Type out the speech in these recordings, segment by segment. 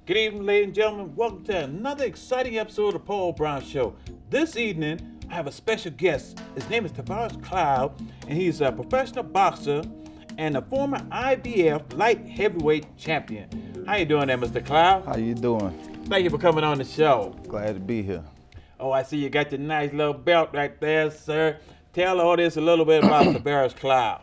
Good evening, ladies and gentlemen. Welcome to another exciting episode of the Paul Brown Show. This evening, I have a special guest. His name is Tavoris Cloud, and he's a professional boxer and a former IBF Light Heavyweight Champion. How you doing there, Mr. Cloud? How you doing? Thank you for coming on the show. Glad to be here. Oh, I see you got your nice little belt right there, sir. Tell the audience a little bit about Tavoris Cloud.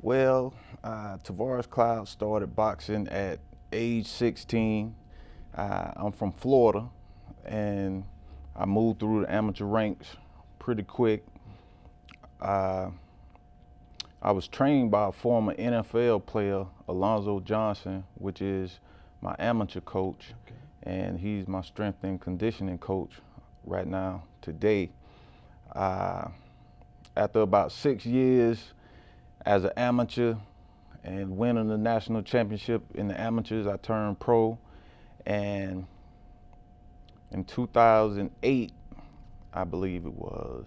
Well, Tavoris Cloud started boxing at age 16. I'm from Florida, and I moved through the amateur ranks pretty quick. I was trained by a former NFL player, Alonzo Johnson, which is my amateur coach, and he's my strength and conditioning coach right now, today. After about 6 years as an amateur and winning the national championship in the amateurs, I turned pro. And in 2008, I believe it was,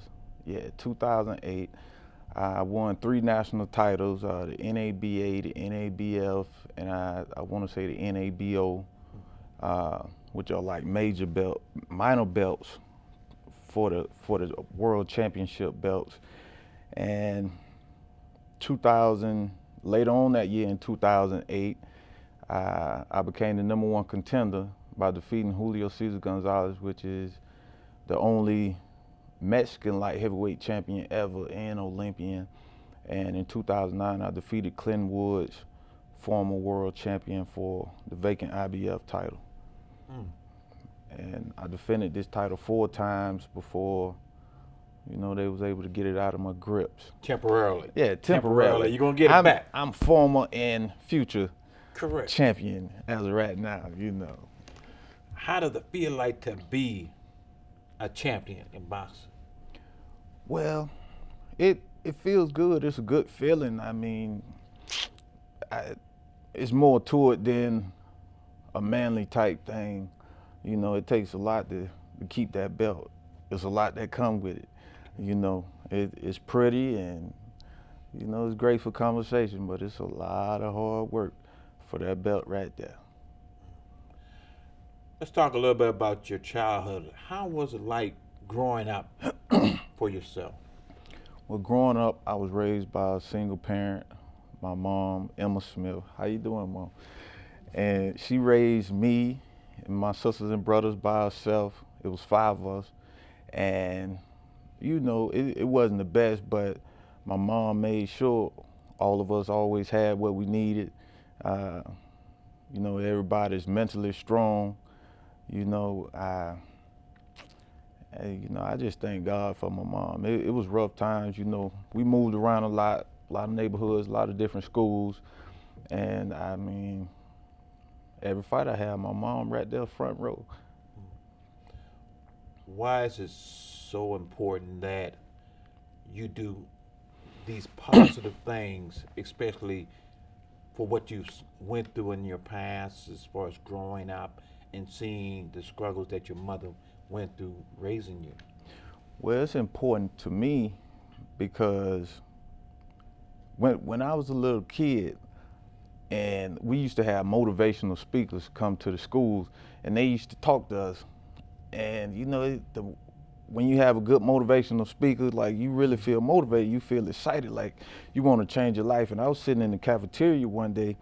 2008, I won 3 national titles, the NABA, the NABF, and I want to say the NABO, which are like minor belts for the world championship belts. And later on that year in 2008, I became the #1 contender by defeating Julio Cesar Gonzalez, which is the only Mexican light heavyweight champion ever and Olympian. And in 2009, I defeated Clinton Woods, former world champion, for the vacant IBF title. And I defended this title 4 times before, they was able to get it out of my grips. Temporarily. Yeah, temporarily. You're going to get it back. I'm former and future Correct. champion as of right now, How does it feel like to be a champion in boxing? Well, it feels good. It's a good feeling. I mean, it's more to it than a manly type thing. It takes a lot to keep that belt. There's a lot that comes with it. It's pretty and, it's great for conversation, but it's a lot of hard work for that belt right there. Let's talk a little bit about your childhood. How was it like growing up for yourself? Well, growing up, I was raised by a single parent. My mom, Emma Smith. How you doing, Mom? And she raised me and my sisters and brothers by herself. It was 5 of us. And, it wasn't the best, but my mom made sure all of us always had what we needed. Everybody's mentally strong. I just thank God for my mom. It was rough times. We moved around a lot of neighborhoods, a lot of different schools. And I mean, every fight I had, my mom right there front row. Why is it so important that you do these positive things, especially for what you went through in your past as far as growing up and seeing the struggles that your mother went through raising you? Well, it's important to me because when I was a little kid, and we used to have motivational speakers come to the schools, and they used to talk to us. And when you have a good motivational speaker, like, you really feel motivated, you feel excited, like you want to change your life. And I was sitting in the cafeteria one day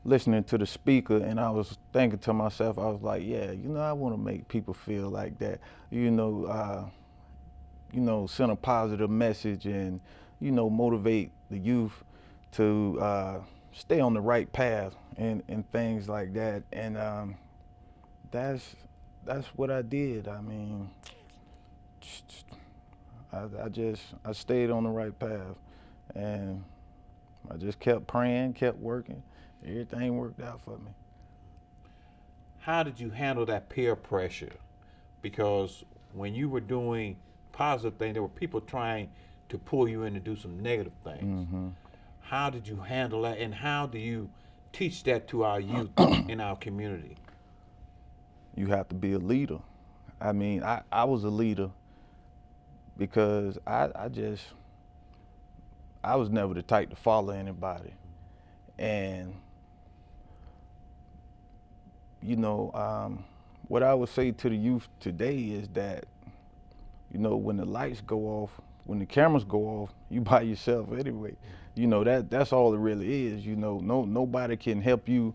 listening to the speaker, and I was thinking to myself, I was like, yeah, I want to make people feel like that, send a positive message and, motivate the youth to stay on the right path and things like that. And that's what I did. I mean, I stayed on the right path, and I just kept praying, kept working. Everything worked out for me. How did you handle that peer pressure? Because when you were doing positive things, there were people trying to pull you in to do some negative things. Mm-hmm. How did you handle that, and how do you teach that to our youth in our community? You have to be a leader. I mean, I was a leader because I was never the type to follow anybody. And what I would say to the youth today is that, when the lights go off, when the cameras go off, you by yourself anyway. That's all it really is. Nobody can help you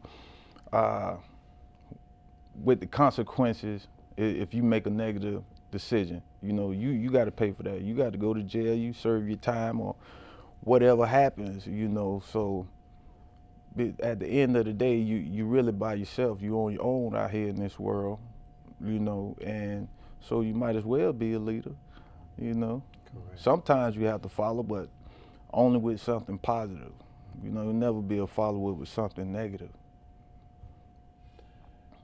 with the consequences if you make a negative decision. You got to pay for that. You got to go to jail. You serve your time or whatever happens. So at the end of the day, you really by yourself. You on your own out here in this world. And so you might as well be a leader. Correct. Sometimes you have to follow, but only with something positive. You'll never be a follower with something negative.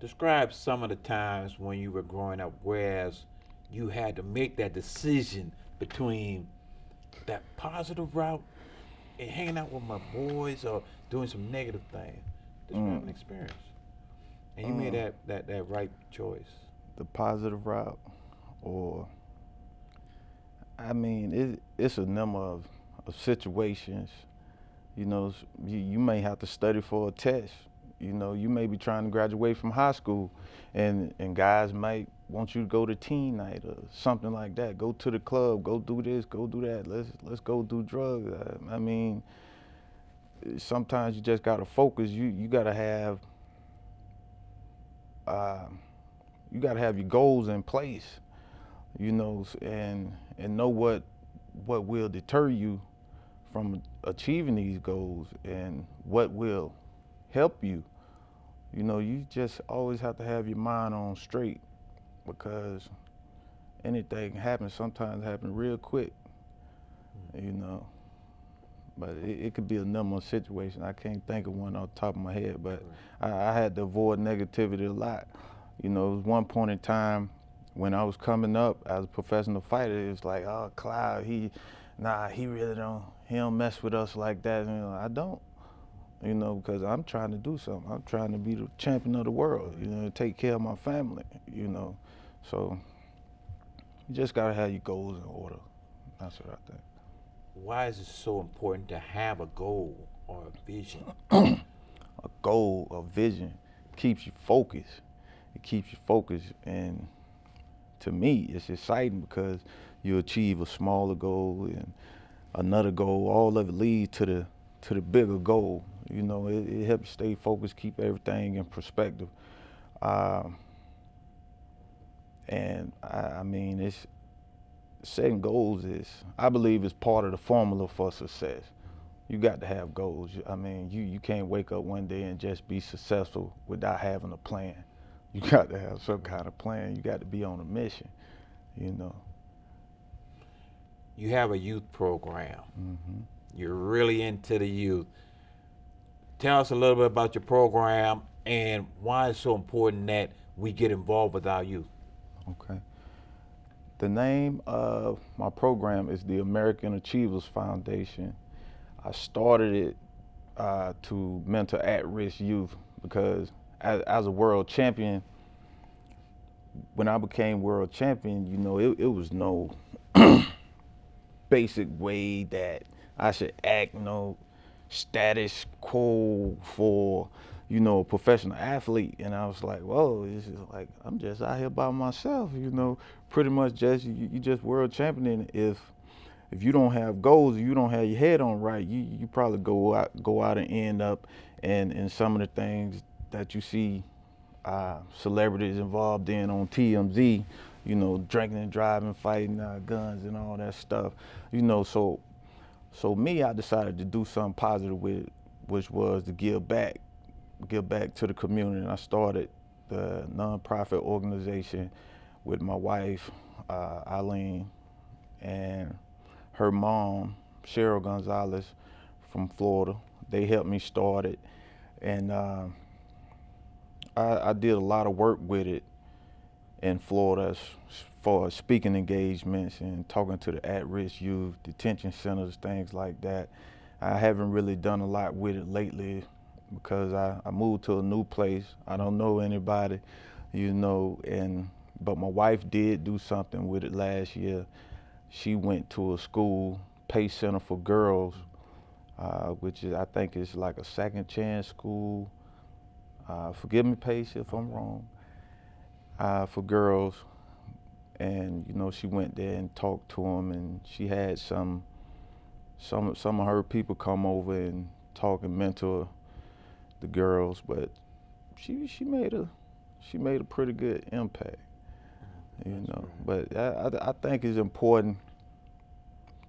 Describe some of the times when you were growing up, whereas you had to make that decision between that positive route and hanging out with my boys or doing some negative things. Describe an experience. And you made that right choice. The positive route, or it's a number of situations. You may have to study for a test. You may be trying to graduate from high school, and guys might want you to go to teen night or something like that. Go to the club, go do this, go do that. Let's go do drugs. Sometimes you just gotta focus. You gotta have your goals in place. And know what will deter you from achieving these goals and what will help you. You just always have to have your mind on straight, because anything happens, sometimes happen real quick, But it could be a number of situations. I can't think of one off the top of my head, but I had to avoid negativity a lot. It was one point in time when I was coming up as a professional fighter, it was like, oh, Cloud, he really don't mess with us like that. I don't, because I'm trying to do something. I'm trying to be the champion of the world, take care of my family, So you just gotta have your goals in order. That's what I think. Why is it so important to have a goal or a vision? A goal, a vision keeps you focused. It keeps you focused, and to me, it's exciting because you achieve a smaller goal and another goal. All of it leads to the bigger goal. It helps you stay focused, keep everything in perspective. It's setting goals I believe is part of the formula for success. You got to have goals. You can't wake up one day and just be successful without having a plan. You got to have some kind of plan. You got to be on a mission, You have a youth program. Mm-hmm. You're really into the youth. Tell us a little bit about your program and why it's so important that we get involved with our youth. Okay. The name of my program is the American Achievers Foundation. I started it to mentor at-risk youth because as a world champion, when I became world champion, it was no basic way that I should act, status quo for, a professional athlete. And I was like, whoa, this is like, I'm just out here by myself, pretty much just, you just world champion. And if you don't have goals, you don't have your head on right, you probably go out and end up in some of the things that you see celebrities involved in on TMZ, drinking and driving, fighting guns and all that stuff, So me, I decided to do something positive with it, which was to give back to the community. And I started the nonprofit organization with my wife, Eileen, and her mom, Cheryl Gonzalez from Florida. They helped me start it. And I did a lot of work with it in Florida as far as speaking engagements and talking to the at-risk youth, detention centers, things like that. I haven't really done a lot with it lately because I moved to a new place. I don't know anybody, but my wife did do something with it last year. She went to a school, Pace Center for Girls, which I think is like a second chance school. Forgive me, Paige, if I'm wrong. For girls, and you know, she went there and talked to them, and she had some of her people come over and talk and mentor the girls, but she made a pretty good impact, you know. But I think it's important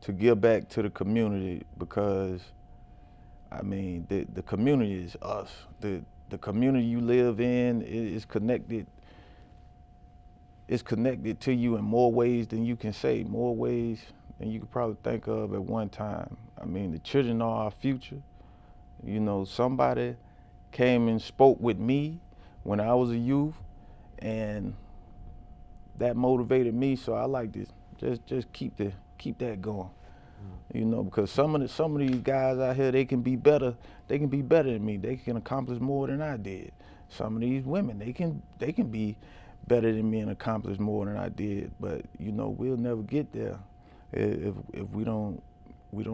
to give back to the community, because I mean the community is us. The community you live in is connected. It's connected to you in more ways than you can say, more ways than you could probably think of at one time. I mean, the children are our future. You know, somebody came and spoke with me when I was a youth, and that motivated me. So I like to just keep that going. You know, because some of these guys out here, they can be better. They can be better than me. They can accomplish more than I did. Some of these women, they can be better than me and accomplish more than I did. But you know, we'll never get there if we don't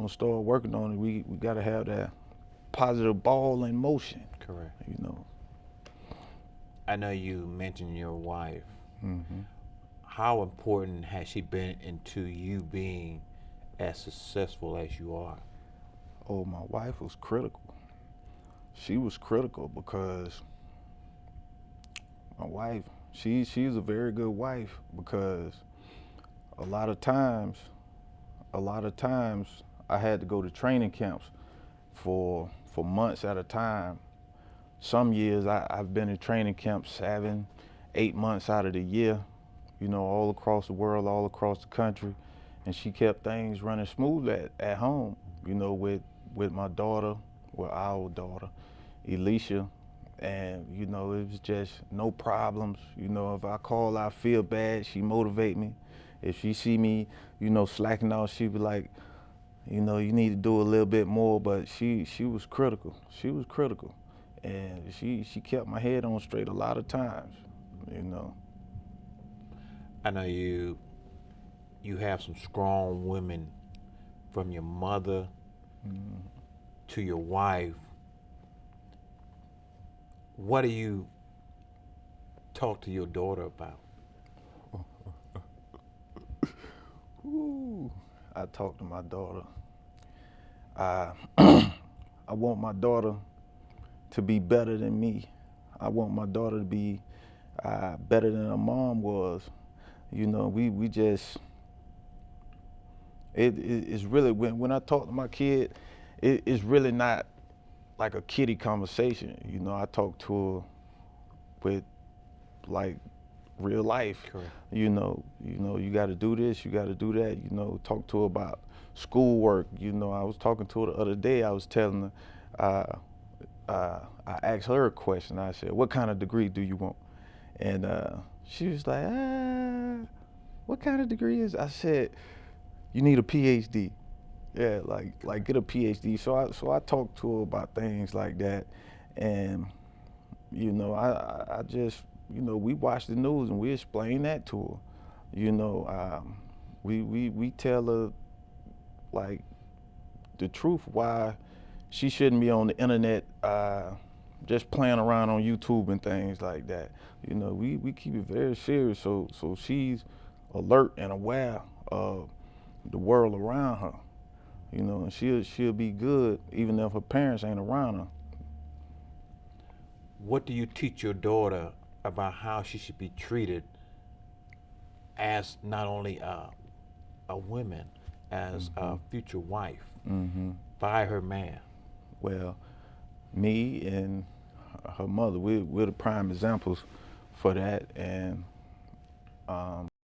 start working on it. We got to have that positive ball in motion. Correct. You know. I know you mentioned your wife. Mm-hmm. How important has she been into you being as successful as you are? Oh, my wife was critical. She was critical because my wife, she's a very good wife, because a lot of times I had to go to training camps for months at a time. Some years I've been in training camps 7, 8 months out of the year, you know, all across the world, all across the country. And she kept things running smooth at home, you know, with my daughter, with our daughter, Alicia. And, you know, it was just no problems. You know, if I call, I feel bad, she motivate me. If she see me, you know, slacking off, she be like, you know, you need to do a little bit more. But she was critical. She was critical. And she kept my head on straight a lot of times, you know. I know you have some strong women, from your mother to your wife. What do you talk to your daughter about? Ooh, I talk to my daughter. I want my daughter to be better than me. I want my daughter to be better than her mom was. You know, we just, it's really, when I talk to my kid, it's really not like a kiddie conversation. You know, I talk to her with like real life. Correct. You know, you got to do this, you got to do that. You know, talk to her about schoolwork. You know, I was talking to her the other day. I was telling her, I asked her a question. I said, "What kind of degree do you want?" And she was like, "What kind of degree is?" I said, "You need a PhD." Yeah, like get a PhD. So I talked to her about things like that, and you know, I just, you know, we watch the news and we explain that to her. You know, we tell her like the truth, why she shouldn't be on the internet just playing around on YouTube and things like that. You know, we keep it very serious, so she's alert and aware of the world around her. You know, and she'll be good even if her parents ain't around her. What do you teach your daughter about how she should be treated as not only a woman, as a future wife by her man? Well, me and her mother, we're the prime examples for that, and